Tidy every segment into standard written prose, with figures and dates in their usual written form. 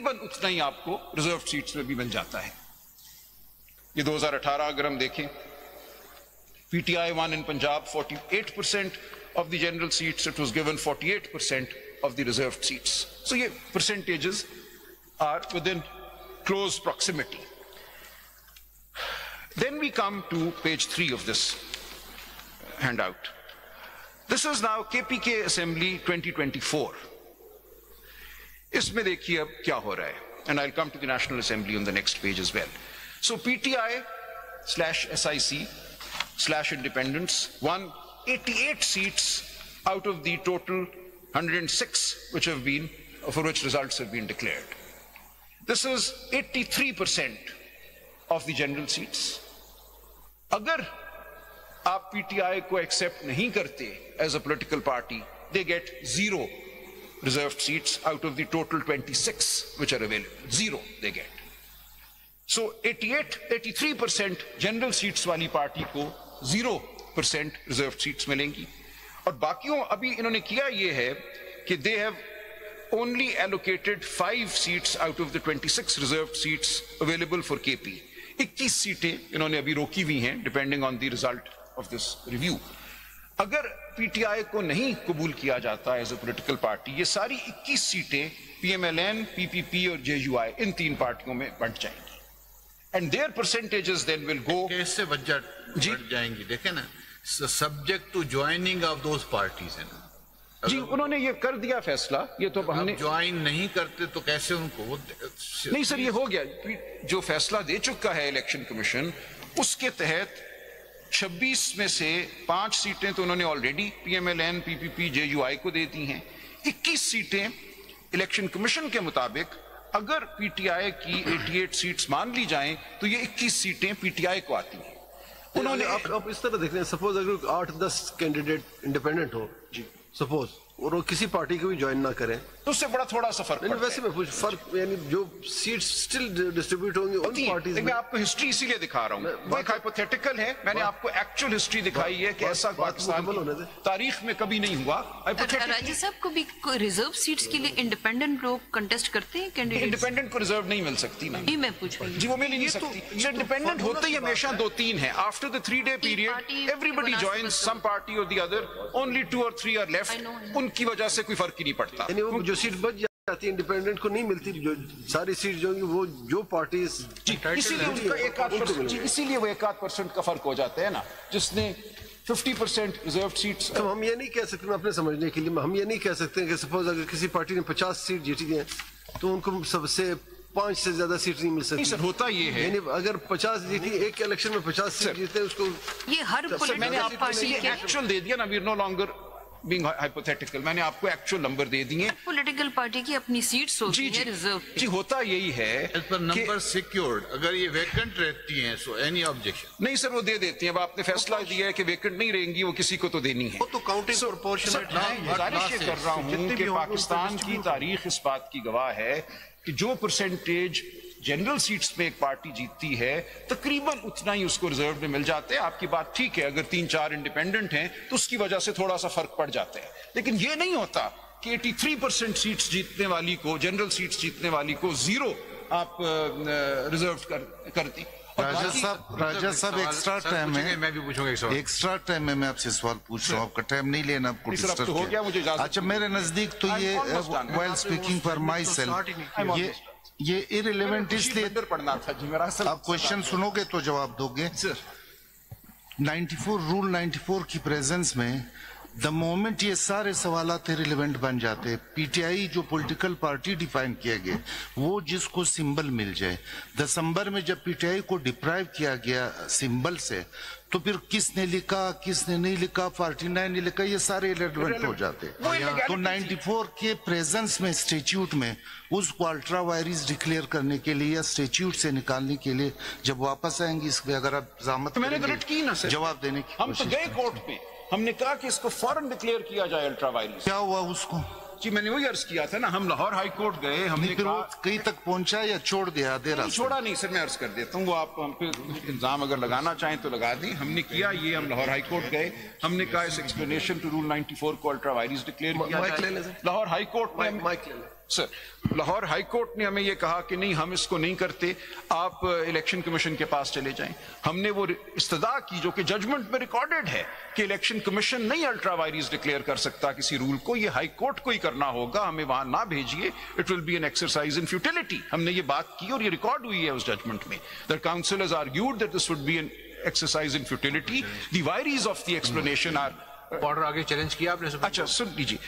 तकरीबन उतना ही आपको रिजर्व सीट्स में भी मिल जाता है। ये 2018 अगर हम देखें, PTI won in Punjab 48% of the general seats. It was given 48% of the reserved seats. So ये percentages are within close proximity. Then we come to page 3 of this handout. This is now KPK Assembly 2024. इसमें देखिए अब क्या हो रहा है, and I'll come to the National Assembly on the next page as well. So PTI/SIC/independents won 88 seats out of the total 106 which have been, for which results have been declared. This is 83% of the general seats. अगर आप PTI को accept नहीं करते as a political party, they get 0 reserved seats out of the total 26 which are available. 0 they get. So 83% general seats वाली party को 0% reserve seats मिलेंगी, और बाकियों अभी इन्होंने किया ये है कि they have only allocated 5 seats out of the 26 reserve seats available for KP. 21 सीटें इन्होंने अभी रोकी हुई हैं depending on the result of this review. अगर पीटीआई को नहीं कबूल किया जाता एज ए पॉलिटिकल पार्टी, ये सारी 21 सीटें पीएमएलएन, पीपीपी और जेयूआई इन 3 पार्टियों में बंट जाएंगी, and their percentages then will go. कैसे बंट जाएंगी? देखें ना, subject to joining of those parties है ना जी, उन्होंने ये कर दिया फैसला। ये तो हमने ज्वाइन नहीं करते तो कैसे उनको नहीं सर, ये हो गया जो फैसला दे चुका है इलेक्शन कमीशन, उसके तहत 26 में से 5 सीटें तो उन्होंने ऑलरेडी पीएमएलएन, पीपीपी, जेयूआई को दे दी हैं। 21 सीटें इलेक्शन कमीशन के मुताबिक अगर पीटीआई की 88 सीट्स मान ली जाएं तो ये 21 सीटें पीटीआई को आती हैं। उन्होंने आप इस तरह देख रहे हैं, सपोज अगर 8-10 कैंडिडेट इंडिपेंडेंट हो जी, सपोज, और वो किसी पार्टी को भी ज्वाइन ना करें तो उससे बड़ा थोड़ा सा फर्क पड़ता है। वैसे में कुछ फर्क, यानी जो सीट्स स्टिल डिस्ट्रीब्यूट होंगी उन पार्टीज में। मैं आपको हिस्ट्री इसीलिए दिखा रहा हूँ, वो एक हाइपोथेटिकल है, मैंने आपको एक्चुअल हिस्ट्री दिखाई है कि ऐसा पाकिस्तान की तारीख में कभी नहीं हुआ। राजा साहब को भी रिजर्व सीट्स के लिए इंडिपेंडेंट लोग कंटेस्ट करते हैं कैंडिडेट? इंडिपेंडेंट को रिजर्व नहीं मिल सकती ना, मैं पूछ रही हूँ जी, वो मिल ही नहीं सकती। इंडिपेंडेंट होते ही हमेशा 2-3 है। After the 3-day period everybody joins some party और the other, only 2 or 3 are left, उनकी वजह से कोई फर्क ही नहीं पड़ता। वो जो सीट बच जाती है इंडिपेंडेंट को नहीं मिलती, जो सारी सीट जो वो जो पार्टी, इसीलिए उनका 1-8% वो 1-8% का फर्क हो जाता है ना, जिसने 50% रिजर्व सीट्स। तो हम ये नहीं कह सकते, मैं अपने समझने के लिए हम ये नहीं कह सकते कि सपोज अगर किसी पार्टी ने 50 सीट जीती है तो उनको सबसे 5 से ज्यादा सीट नहीं मिल सकती। सर होता ये है, यानी अगर 50 जीती, एक इलेक्शन में 50 सीट जीते उसको, ये हर मैंने आपको एक्चुअल दे दिया ना, we are no longer being hypothetical, मैंने आपको एक्चुअल नंबर दे दिए। पॉलिटिकल पार्टी की अपनी सीट्स होती है रिजर्व। जी होता यही है, पर नंबर सिक्योर्ड, अगर ये वैकेंट रहती हैं सो एनी ऑब्जेक्शन नहीं सर, वो दे देती हैं। अब आपने फैसला दिया है कि वैकेंट नहीं रहेंगी, वो किसी को तो देनी है। वो तो काउंटिंग प्रोपोर्शनेट है। गुजारिश ये कर रहा हूँ कि पाकिस्तान की तारीख इस बात की गवाह है कि जो परसेंटेज जनरल सीट्स में एक पार्टी जीतती है तकरीबन उतना ही उसको रिजर्व में मिल जाते हैं। आपकी बात ठीक है, अगर 3-4 इंडिपेंडेंट हैं तो उसकी वजह से थोड़ा सा फर्क पड़ जाता है, लेकिन ये नहीं होता कि 83% सीट्स जीतने वाली को, जनरल सीट्स जीतने वाली को 0 आप रिजर्व करती। राजा साहब एक्स्ट्रा टाइम है, मैं भी पूछूंगा एक सवाल। एक्स्ट्रा टाइम में मैं आपसे सवाल पूछ रहा हूँ, आपका टाइम नहीं लेना, आपको डिस्टर्ब हो गया मुझे। अच्छा, मेरे नजदीक तो ये while speaking for my self ये इररिलेवेंट इसलिए पढ़ना था जी मेरा। आप क्वेश्चन सुनोगे तो जवाब दोगे। 94 रूल 94 की प्रेजेंस में द मोमेंट ये सारे सवालात रिलेवेंट बन जाते, पीटीआई जो पॉलिटिकल पार्टी डिफाइन किया गया वो जिसको सिंबल मिल जाए। दिसंबर में जब पीटीआई को डिप्राइव किया गया सिंबल से, तो फिर किसने लिखा किसने नहीं लिखा, 49 ने लिखा, ये सारे इरेलेवेंट हो जाते। तो 94 के प्रेजेंस में स्टेच्यूट में उसको अल्ट्रा वायरिस डिक्लेयर करने के लिए या स्टेच्यूट से निकालने के लिए जब वापस आएंगे इस पे अगर आप जमानत जवाब देने की हम तो गए कोर्ट पे, हमने कहा कि इसको फौरन डिक्लेयर किया जाए अल्ट्रा वायरिस। क्या हुआ उसको? जी मैंने वही अर्ज किया था ना, हम लाहौर हाई कोर्ट गए, हमने फिर वो कहीं तक पहुंचा या छोड़ दिया? छोड़ा नहीं सर, मैं अर्ज कर देता हूँ, वो आप हम पे इल्जाम अगर लगाना चाहें तो लगा दें। हमने किया ये, हम लाहौर हाई कोर्ट गए, हमने कहा इस एक्सप्लेनेशन टू रूल 94 को अल्ट्रा वायरिस डिक्लेयर किया जाए। लाहौर हाई कोर्ट में सर, लाहौर हाई कोर्ट ने हमें यह कहा कि नहीं, हम इसको नहीं करते, आप इलेक्शन कमीशन के पास चले जाएं। हमने वो इस्तदा की जो कि जजमेंट में रिकॉर्डेड है कि इलेक्शन कमीशन नहीं अल्ट्रा वायरीज डिक्लेयर कर सकता किसी रूल को, ये हाई कोर्ट को ही करना होगा, हमें वहां ना भेजिए, it will be an exercise in futility. हमने ये बात की और ये रिकॉर्ड हुई है उस जजमेंट में। The council has argued that this would be an exercise in futility. The various of the explanation are. Order आगे चैलेंज किया आपने? अच्छा सुन लीजिए,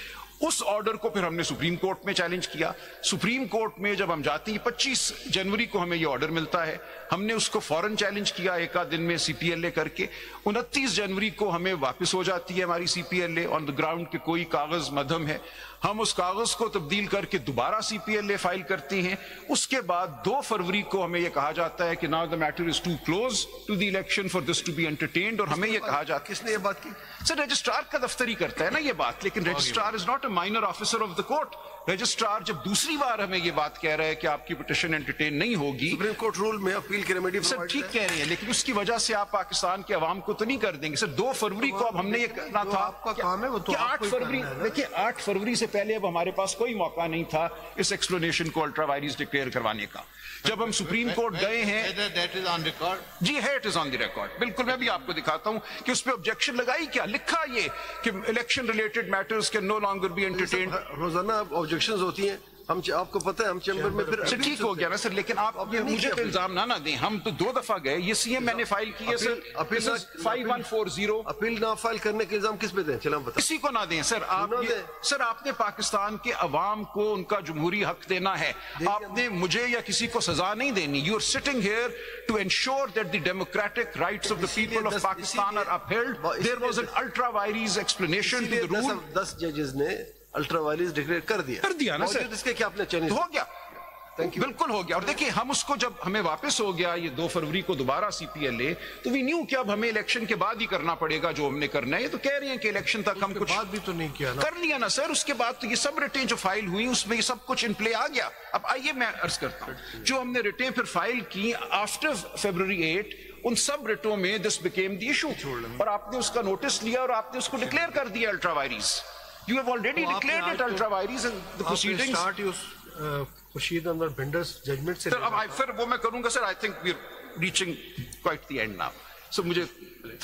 उस ऑर्डर को फिर हमने सुप्रीम कोर्ट में चैलेंज किया। सुप्रीम कोर्ट में जब हम जाते हैं, 25 जनवरी को हमें ये ऑर्डर मिलता है, हमने उसको फौरन चैलेंज किया एक आध दिन में सीपीएलए करके। 29 जनवरी को हमें वापस हो जाती है हमारी सीपीएलए ऑन द ग्राउंड के कोई कागज मध्यम है। हम उस कागज को तब्दील करके दोबारा सीपीएलए फाइल करते हैं। उसके बाद 2 फरवरी को हमें यह कहा जाता है कि now the matter is too close to the election for this to be entertained. और हमें यह कहा जाता है, किसने ये बात की? सर रजिस्ट्रार का दफ्तर ही करता है ना ये बात, लेकिन registrar is not a minor officer of the court. Registrar जब दूसरी बार हमें ये बात कह रहा है कि आपकी पिटीशन एंटरटेन नहीं होगी, सुप्रीम कोर्ट रूल में अपील की रेमेडी सर ठीक कह रहे हैं, लेकिन उसकी वजह से आप पाकिस्तान के अवाम को तो नहीं कर देंगे। सर 2 फरवरी को अब हमने ये करना था, आपका काम है वो तो 8 फरवरी, देखिए 8 फरवरी से पहले अब हमारे पास कोई मौका नहीं था इस एक्सप्लेनेशन को अल्ट्रा वायरीज डिक्लेयर करवाने का। जब हम सुप्रीम कोर्ट गए हैं, दैट इज ऑन रिकॉर्ड। जी है, it is on the record, बिल्कुल। मैं भी आपको दिखाता हूं कि उस पर ऑब्जेक्शन लगाई क्या, लिखा ये कि election related matters can no longer be entertained. रोजाना ऑब्जेक्शंस होती हैं, हम आपको पता है हम चैम्बर में फिर सर ठीक हो गया ना सर, लेकिन आप ये मुझे तो इल्जाम ना दें, हम तो 2 दफा गए, ये सीएम मैंने फाइल की है सर, 5140। अपील ना फाइल करने के इल्जाम किस पे दें? चलो हम बता, किसी को ना दें सर। आप सर आपने पाकिस्तान के अवाम को उनका जमहूरी हक देना है, आपने मुझे या किसी को सजा नहीं देनी। You are sitting here to ensure that the democratic rights of the people of Pakistan are upheld. There was an ultra vires explanation to the rule. 10 जजेस ने अल्ट्रा वायरीज डिक्लेयर कर दिया ना सर, इसके क्या आपने चैलेंज हो गया? बिल्कुल हो गया। और देखिए हम उसको जब हमें वापस हो गया ये 2 फरवरी को दोबारा सीपीएलए, तो वी न्यू कि अब हमें इलेक्शन के बाद ही करना पड़ेगा जो हमने करना है। ये तो कह रहे हैं कि इलेक्शन तक हम कुछ बात भी तो नहीं किया ना, कर लिया ना सर। उसके बाद तो ये सब रिटें जो फाइल हुई उसमें ये सब कुछ इन प्ले आ गया। अब आइए मैं अर्ज करता हूं, जो हमने रिटें फिर फाइल की आफ्टर February 8, उन सब रिटों में दिस बिकेम द इशू, और आपने उसका नोटिस लिया और आपने उसको डिक्लेयर कर दिया ultra वायरीज। You have already declared it ultra virus and the proceedings. Start use Khurshid Anwar Bhinder's judgment से। सर अब फिर वो मैं करूंगा sir. I think we're reaching quite the end now. So मुझे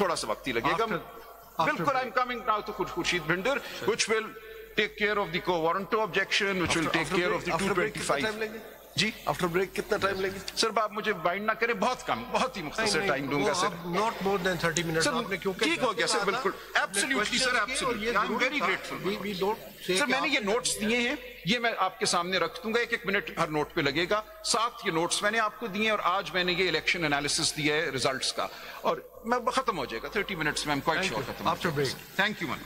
थोड़ा सा वक्त ही लगेगा। बिल्कुल I'm coming now to Khurshid Bhinder, which will take care of the quo warranto objection, which will take care of the 225. जी after break कितना time लेंगे? Sir आप मुझे बाइंड ना करें, बहुत कम, बहुत ही मुख्तसर टाइम दूंगा sir. Not more than 30 minutes. आपने क्यों ठीक हो गया सर, बिल्कुल absolutely sir, absolutely I am very grateful. Sir मैंने ये नोट्स दिए हैं, ये मैं आपके सामने रख दूंगा, 1-1 मिनट हर नोट पे लगेगा। 7 ये नोट्स मैंने आपको दिए हैं और आज मैंने ये इलेक्शन एनालिसिस दिया है रिजल्ट्स का, और मैं खत्म हो जाएगा 30 मिनट्स में, आई एम क्वाइट श्योर खत्म। After break. Thank you ma'am.